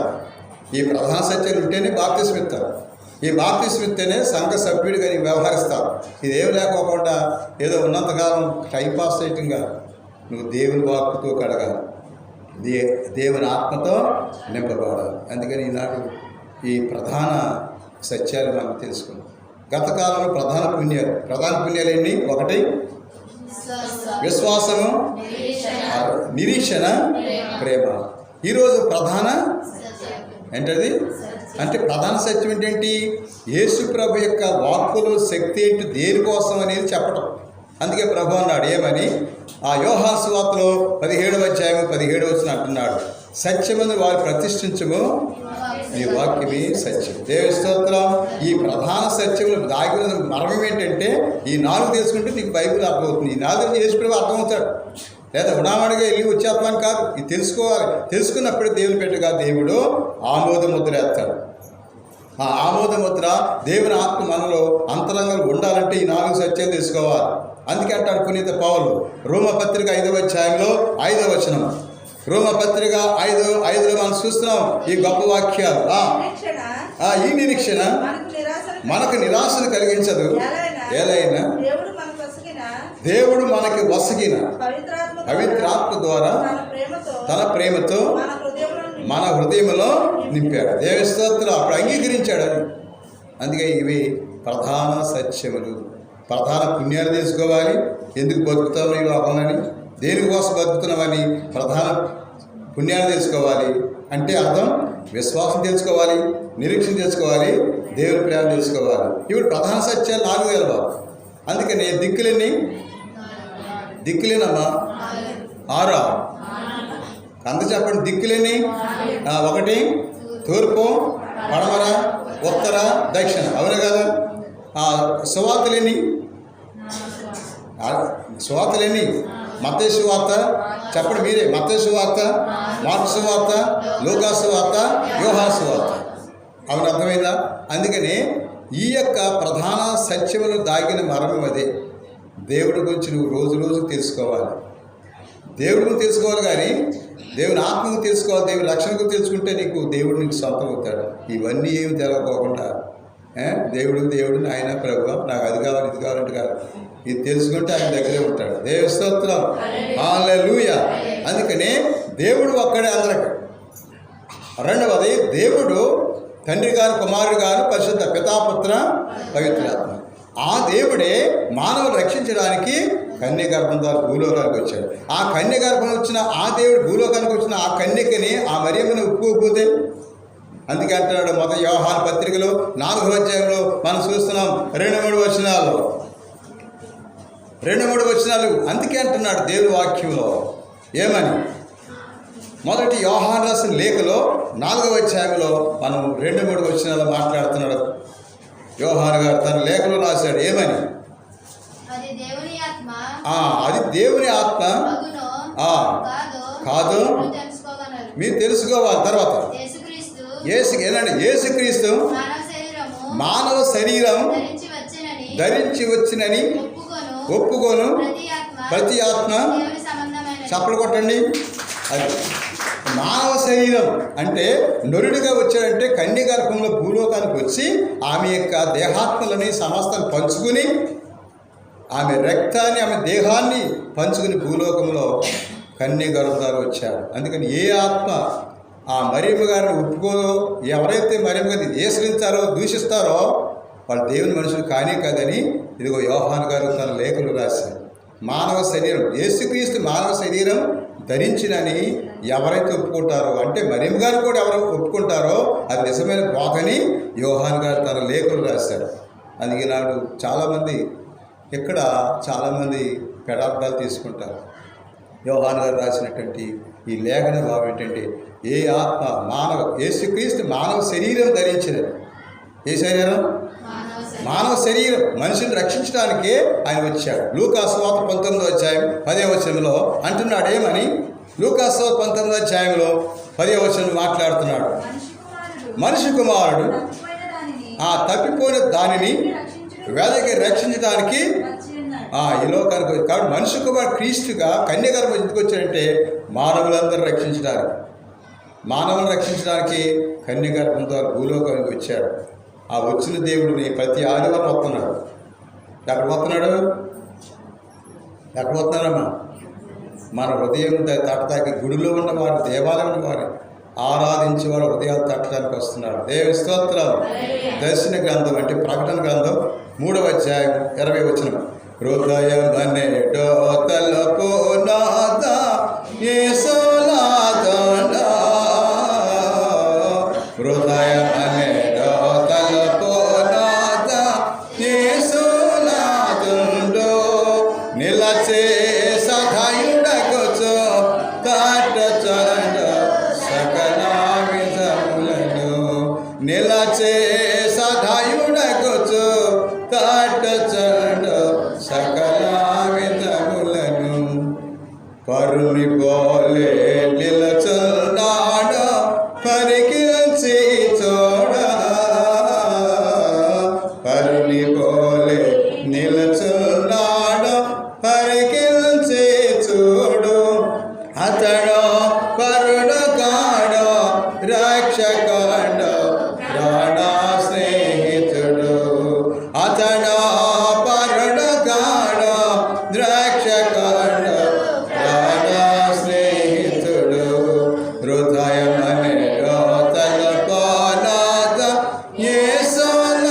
ఈ ప్రధాన సత్యాలు ఉంటేనే బాప్తిస్మం ఇస్తారు. ఈ బాప్తిస్మం ఇస్తేనే సంఘ సభ్యుడిగా వ్యవహరిస్తారు. ఇదేం లేకోకుండా ఏదో ఉన్నంతకాలం టైంపాస్ చేయటంగా నువ్వు దేవుని వాక్కుతో కడగాలి, దేవుని ఆత్మతో నింపబడాలి. అందుకని ఈనాడు ఈ ప్రధాన సత్యాలు మనం తెలుసుకున్నాం. గత కాలంలో ప్రధాన పుణ్యాలు ఎన్ని? 1 విశ్వాసము, నిరీక్షణ, ప్రేమ. ఈరోజు ప్రధాన ఏంటది? అంటే ప్రధాన సత్యం ఏంటంటే యేసు ప్రభు యొక్క వాక్కులో శక్తి ఏంటి దేనికోసం అనేది చెప్పడం. అందుకే ప్రభు అన్నాడు ఏమని, ఆ యోహాను సువార్తలో 17వ అధ్యాయం 17వ వచనం అంటున్నాడు, సత్యమందు వారు ప్రతిష్ఠించము, నీ వాక్యమే సత్యం. దేవుని స్తోత్రం. ఈ ప్రధాన సత్యములు దాగిన మర్మం ఏంటంటే ఈ 4 తెలుసుకుంటే నీకు బైబిల్ అర్థమవుతుంది. ఈ 4 యేసు ప్రభు అర్థమవుతాడు. లేదా ఉడామడిగా వెళ్ళి వచ్చేత్వాన్ని కాదు, ఇది తెలుసుకోవాలి. తెలుసుకున్నప్పుడు దేవుని పెట్టగా దేవుడు ఆమోద ముద్ర వేస్తాడు. ఆ ఆమోద ముద్ర దేవుని ఆత్మ మనలో అంతరంగంలో ఉండాలంటే ఈ 4 సత్యాలు తెలుసుకోవాలి. అందుకే అంటాడు పునీత పౌలు రోమపత్రిక 5వ అధ్యాయంలో 5వ వచనం. రోమపత్రిక 5:5 మనం చూస్తున్నాం ఈ గొప్ప వాక్యాలు. ఈ నిరీక్షణ మనకు నిరాశను కలిగించదు, ఏలైనా దేవుడు మనకి వసగిన పవిత్రాత్మ ద్వారా తన ప్రేమతో మన హృదయంలో నింపాడు. దేవ స్తోత్రం. అప్పుడు అంగీకరించాడు అని. అందుకే ఇవి ప్రధాన సత్యములు. ప్రధాన పుణ్యాలు తెలుసుకోవాలి. ఎందుకు బతుకుతావు ఈ లోకంలోని, దేనికోసం బతుకుతున్నామని ప్రధాన పుణ్యాలు తెలుసుకోవాలి. అంటే అర్థం విశ్వాసం తెలుసుకోవాలి, నిరీక్షణ తెలుసుకోవాలి, దేవుని ప్రేమ తెలుసుకోవాలి. ఇప్పుడు ప్రధాన సత్యాలు 4 తెలవాలి. అందుకని దిక్కులేనమ్మా 6 అంత చెప్పండి. దిక్కులేని 1 తూర్పు, పడమర, ఉత్తర, దక్షిణ. అవును కదా. సువార్తలేని మత్తయి సువార్త చెప్పండి మీరే. మత్తయి సువార్త, మార్కు సువార్త, లూకా సువార్త, యోహాను సువార్త. అవును, అర్థమైందా? అందుకని ఈ యొక్క ప్రధాన సత్యములు దాగిన మర్మం అదే. దేవుడి గురించి నువ్వు రోజు తెలుసుకోవాలి. దేవుడి గురించి తెలుసుకోవాలి, కానీ దేవుని ఆత్మకు తెలుసుకోవాలి. దేవుని రక్షణకు తెలుసుకుంటే దేవుడు నీకు సొంతం అవుతాడు. ఇవన్నీ ఏమి తెలవకోకుండా దేవుడు ఆయన ప్రభు నాకు అది కావాలి ఇది కావాలంటే కాదు, ఇది తెలుసుకుంటే ఆయన దగ్గరే ఉంటాడు. దేవుని స్తోత్రం. హల్లెలూయా. అందుకనే దేవుడు ఒక్కడే అందరికి. రెండవది, దేవుడు తండ్రి గారు, కుమారుడు గారు, పరిశుద్ధ పితాపుత్ర పవిత్రాత్మ. ఆ దేవుడే మానవులు రక్షించడానికి కన్యగర్భం ద్వారా భూలోకానికి వచ్చాడు. ఆ కన్యగర్భం వచ్చిన ఆ దేవుడు భూలోకానికి వచ్చిన ఆ కన్యకని, ఆ మరియమ్మని ఒప్పుకోకపోతే, అందుకే అంటున్నాడు మొదటి యోహాను పత్రికలో 4వ అధ్యాయంలో మనం చూస్తున్నాం 2-3 వచనాలు. అందుకే అంటున్నాడు దేవుని వాక్యంలో ఏమని, మొదటి యోహాను రాసిన లేఖలో 4వ అధ్యాయంలో మనం 2-3 వచనాలు మాట్లాడుతున్నాడు. యోహాను గారు తన లేఖలో రాశాడు ఏమని, అది దేవుని ఆత్మ కాదు మీరు తెలుసుకోవాలి. తర్వాత యేసుక్రీస్తు మానవ శరీరం ధరించి వచ్చినని ఒప్పుకోను ప్రతి ఆత్మ. చప్పలు కొట్టండి. అది మానవ శరీరం అంటే నరుడిగా వచ్చాడంటే కన్యగర్భంలో భూలోకానికి వచ్చి ఆమె యొక్క దేహాత్మలని సమస్తం పంచుకుని, ఆమె రక్తాన్ని, ఆమె దేహాన్ని పంచుకుని భూలోకంలో కన్యగర్భం ద్వారా వచ్చాడు. అందుకని ఏ ఆత్మ ఆ మరియమ్మ గారిని ఒప్పుకోదో, ఎవరైతే మరియమ్మ గారిని ఏసరించారో, దూషిస్తారో వాళ్ళు దేవుని మనుషులు కానే కాదని ఇదిగో యోహాను గారు తన లేఖలు రాశారు. మానవ శరీరం, యేసుక్రీస్తు మానవ శరీరం ధరించినని ఎవరైతే ఒప్పుకుంటారో, అంటే మరియమ్మ గారు కూడా ఎవరు ఒప్పుకుంటారో అది నిజమైన బోధని యోహాను గారు తన లేఖలు రాశారు. అందుకే నాడు చాలామంది పెడార్థాలు తీసుకుంటారు. యోహాను గారు రాసినటువంటి ఈ లేఖన భావం ఏంటంటే, ఏ ఆత్మ యేసుక్రీస్తు మానవ శరీరం ధరించినది. ఏ శరీరం? మానవ శరీరం. మనిషిని రక్షించడానికే ఆయన వచ్చాడు. లూకా సువార్త 19వ అధ్యాయం 10వ వచనంలో అంటున్నాడు ఏమని, లూకా సువార్త 19వ అధ్యాయంలో 10వ వచనం మాట్లాడుతున్నాడు, మనిషి కుమారుడు తప్పిపోయిన దానిని వేదకి రక్షించడానికి ఈ లోకానికి వచ్చి. కాబట్టి మనిషి కుమారుడు క్రీస్తుగా కన్యగర్భం ఎందుకు వచ్చాడంటే మానవులందరూ మానవులను రక్షించడానికి కన్యగర్భం ద్వారా భూలోకానికి వచ్చాడు. ఆ వచ్చిన దేవుడిని ప్రతి ఆదివారం వస్తున్నాడు. ఎక్కడ వస్తున్నాడమ్మా? మన హృదయం తట్టడానికి గుడిలో ఉన్నవారు, దేవాలయం ఉన్నవారు ఆరాధించే వారు హృదయాలు తట్టడానికి వస్తున్నాడు. దేవుని స్తోత్రం. దర్శన గ్రంథం అంటే ప్రకటన గ్రంథం 3వ అధ్యాయం 20వ వచనం, హృదయమనేటో తలపు నాద యేసునాథ, హృదయమనే పరుని పోలే నిలచున్నాడు పరికించి చూడ, పరుని పోలే నిలచున్నాడు పరికించి చూడు. అతడు పరుడు కాడు రక్షకుడు ప్రాణ స్నేహితుడు, అతడు పరుడు కాడు రక్షకుడు ప్రాణ స్నేహితుడు. హృదయమనే తలపోనాద యేసునాథన,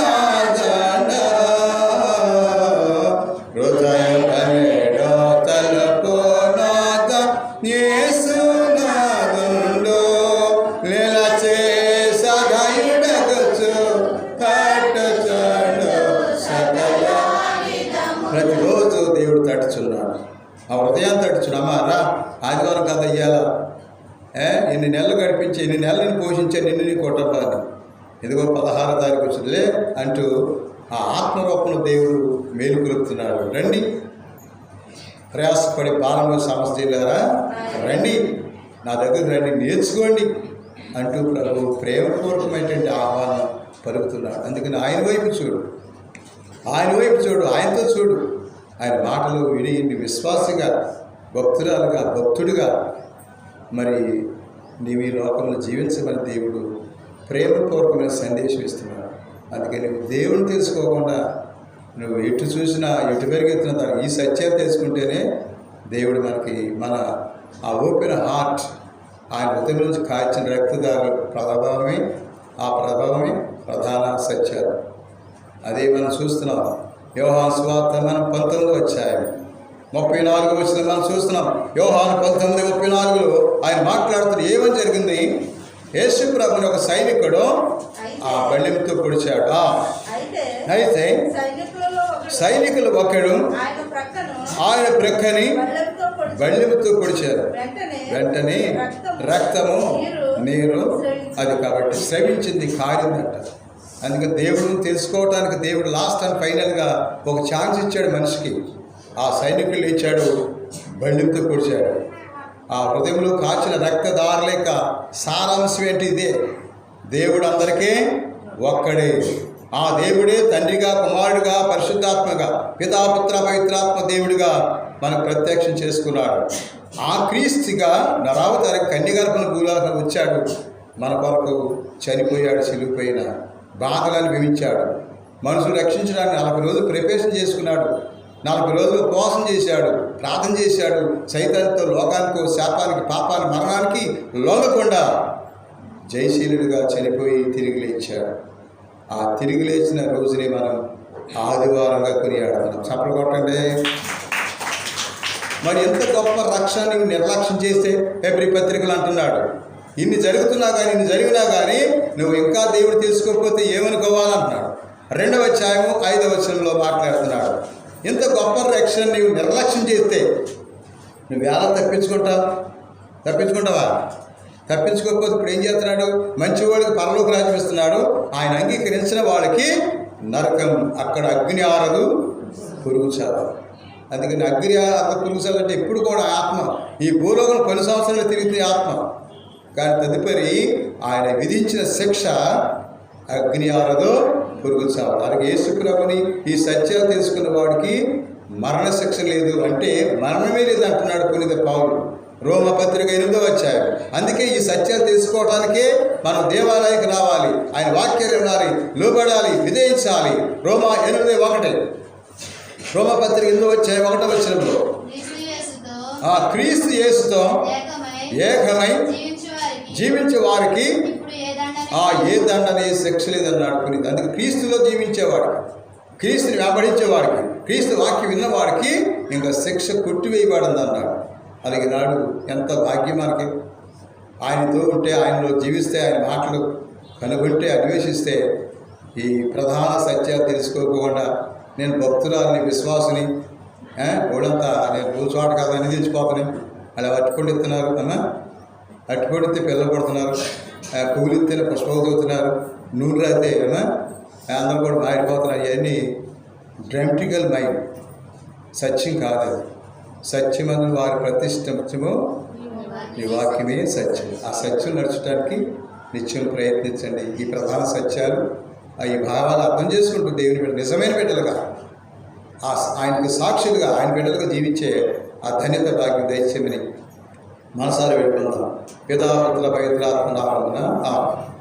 హృదయమనే తలపోనాద యేసునాథుడు. నిలచే సదయుడగచ్చు తట్టుచుండు సకల. ప్రతిరోజు దేవుడు తట్టుచున్నాడు, ఆ హృదయాన్ని తట్టుచుడు. అమ్మారా ఆదివారం కథ అయ్యాలా, ఇన్ని నెలలు గడిపించి ఇన్ని నెలలను పోషించే నిన్ను నీ కొట్టబాను, ఇదిగో 16వ తారీఖు వచ్చిందిలే అంటూ ఆ ఆత్మరూపంలో దేవుడు మేలు కొలుపుతున్నాడు. రండి, ప్రయాసపడి భారంలో సమస్యలారా రండి, నా దగ్గర రండి, నేర్చుకోండి అంటూ ప్రభు ప్రేమపూర్వకమైనటువంటి ఆహ్వానం పలుకుతున్నాడు. అందుకని ఆయన వైపు చూడు, ఆయన వైపు చూడు, ఆయనతో చూడు. ఆయన మాటలు విని విశ్వాసిగా, భక్తురాలుగా, భక్తుడిగా మరి నీవు ఈ లోకంలో జీవించమని దేవుడు ప్రేమపూర్వకమైన సందేశం ఇస్తున్నాడు. అందుకని నువ్వు దేవుని తెలుసుకోకుండా నువ్వు ఎటు చూసినా ఎటు పెరిగెత్తున్నా ఈ సత్యాలు తెలుసుకుంటేనే దేవుడు మనకి మన ఆ ఓపెన్ హార్ట్, ఆయన హృదయం నుంచి కాల్చిన రక్తదారుల ప్రభావమే, ఆ ప్రభావమే ప్రధాన సత్యాలు. అదే మనం చూస్తున్నాం. యోహాను సువార్త మనం 19వ అధ్యాయం 34వ వచనం మనం చూస్తున్నాం. యోహాను 19:34లో ఆయన మాట్లాడుతున్న ఏమని జరిగింది? యేసు ప్రభుని ఒక సైనికుడు ఆ బల్లెంతో పొడిచాడు. అయితే సైనికులు ఒకడు ఆయన ప్రక్కని బల్లెంతో పొడిచారు. వెంటనే రక్తము నీరు అది కాబట్టి శ్రవించింది, కారిందంట. అందుకే దేవుడిని తెలుసుకోవటానికి దేవుడు లాస్ట్ అండ్ ఫైనల్గా ఒక ఛాన్స్ ఇచ్చాడు మనిషికి. ఆ సైనికులు ఇచ్చాడు, బళ్ళెంతో పొడిచాడు. ఆ హృదయంలో కాచిన రక్తదారుల యొక్క సారాంశం ఏంటి? ఇదే, దేవుడు అందరికీ ఒక్కడే. ఆ దేవుడే తండ్రిగా, కుమారుడిగా, పరిశుద్ధాత్మగా, పితాపుత్ర పవిత్రాత్మ దేవుడిగా మనకు ప్రత్యక్షం చేసుకున్నాడు. ఆ క్రీస్తుగా నరావతార కన్యగర్భన భూలోకం వచ్చాడు, మన కొరకు చనిపోయాడు, సిలువపైన బాధలను విధించాడు. మనుషులు రక్షించడానికి 40 రోజులు ప్రిపరేషన్ చేసుకున్నాడు, 40 రోజులు ఉపవాసం చేశాడు, ప్రార్థన చేశాడు. సైతాన్తో, లోకానికి, శాపానికి, పాపానికి, మరణానికి లొంగకుండా జయశీలుడిగా చనిపోయి తిరిగి లేచాడు. ఆ తిరిగి లేచిన రోజుని మనం ఆదివారంగా కొనియాడుతున్నాం. చప్పలు కొట్టండి. మరి ఎంత గొప్ప రక్షణ నువ్వు నిర్లక్ష్యం చేస్తే హెబ్రీ పత్రికలు అంటున్నాడు, ఇన్ని జరుగుతున్నా కానీ, ఇన్ని జరిగినా కానీ నువ్వు ఇంకా దేవుడు తెలుసుకోకపోతే ఏమనుకోవాలంటున్నాడు. 2వ అధ్యాయము 5వ వచనంలో మాట్లాడుతున్నాడు. ఇంత గొప్ప రక్షణ నీవు నిర్లక్ష్యం చేస్తే నువ్వు ఎలా తప్పించుకుంటావా? తప్పించుకోకపోతే ఇప్పుడు ఏం చేస్తున్నాడు? మంచివాడికి పరలోక రాజ్యం ఇస్తున్నాడు. ఆయన అంగీకరించిన వాళ్ళకి నరకం, అక్కడ అగ్ని ఆరదు, పురుగు చావు. అందుకని అగ్ని పురుగు చావు అంటే ఎప్పుడు కూడా ఆత్మ ఈ భూలోకం 10 సంవత్సరాలు తిరిగితే ఆత్మ, కానీ తదుపరి ఆయన విధించిన శిక్ష అగ్ని ఆరదో, పురుగు చావు. అలాగే యేసు ప్రభుని ఈ సత్యాలు తెలుసుకున్న వాడికి మరణశిక్ష లేదు, అంటే మరణమే లేదు అంటున్నాడు పునీత పౌలు రోమపత్రిక 8వ అధ్యాయం. అందుకే ఈ సత్యాలు తెలుసుకోవడానికే మనం దేవాలయానికి రావాలి, ఆయన వాక్యాలు వినాలి, లోబడాలి, విధేయించాలి. రోమా 8:1 రోమపత్రిక 8వ అధ్యాయం 1వ వచనంలో క్రీస్తు యేసుతో ఏకమై జీవించే వారికి ఏ దండనే శిక్ష లేదన్నాడు పునీత. అందుకే క్రీస్తులో జీవించేవాడికి, క్రీస్తుని వెంబడించేవాడికి, క్రీస్తు వాక్యం విన్నవాడికి ఇంకా శిక్ష కొట్టివేయబడింది అన్నాడు. అలాగే నాడు ఎంత భాగ్యం మనకి. ఆయనతో ఉంటే, ఆయనలో జీవిస్తే, ఆయన మాటలు కనుగొంటే, అన్వేషిస్తే ఈ ప్రధాన సత్యాలు తెలుసుకోకుండా నేను భక్తురాలని, విశ్వాసుని, ఓడంతా నేను కూర్చోట కదా అని తెచ్చిపోతాను, అలా అట్టుకొడిస్తున్నారు అమ్మా, అట్టుకొడితే పిల్లలు కొడుతున్నారు, పువ్వులిస్తే పుష్పలు చదువుతున్నారు, నూనె రాతే అమ్మా అందరూ కూడా మారిపోతున్నారు. ఇవన్నీ డ్రామటికల్ మైండ్, సత్యం కాదు అది. సత్యమందు వారి ప్రతిష్టము నీ వాక్యమే సత్యం. ఆ సత్యం నడచడానికి నిత్యం ప్రయత్నించండి. ఈ ప్రధాన సత్యాలు ఈ భావాలు అర్థం చేసుకుంటూ దేవుని బిడ్డ నిజమైన బిడ్డలుగా ఆయనకు సాక్షులుగా ఆయన బిడ్డలుగా జీవించే ఆ ధన్యత భాగ్యం దయచేయమని మనసారి పెట్టుకుందాం. పితా పుత్ర పవిత్రాత్మ నామమున ఆమేన్.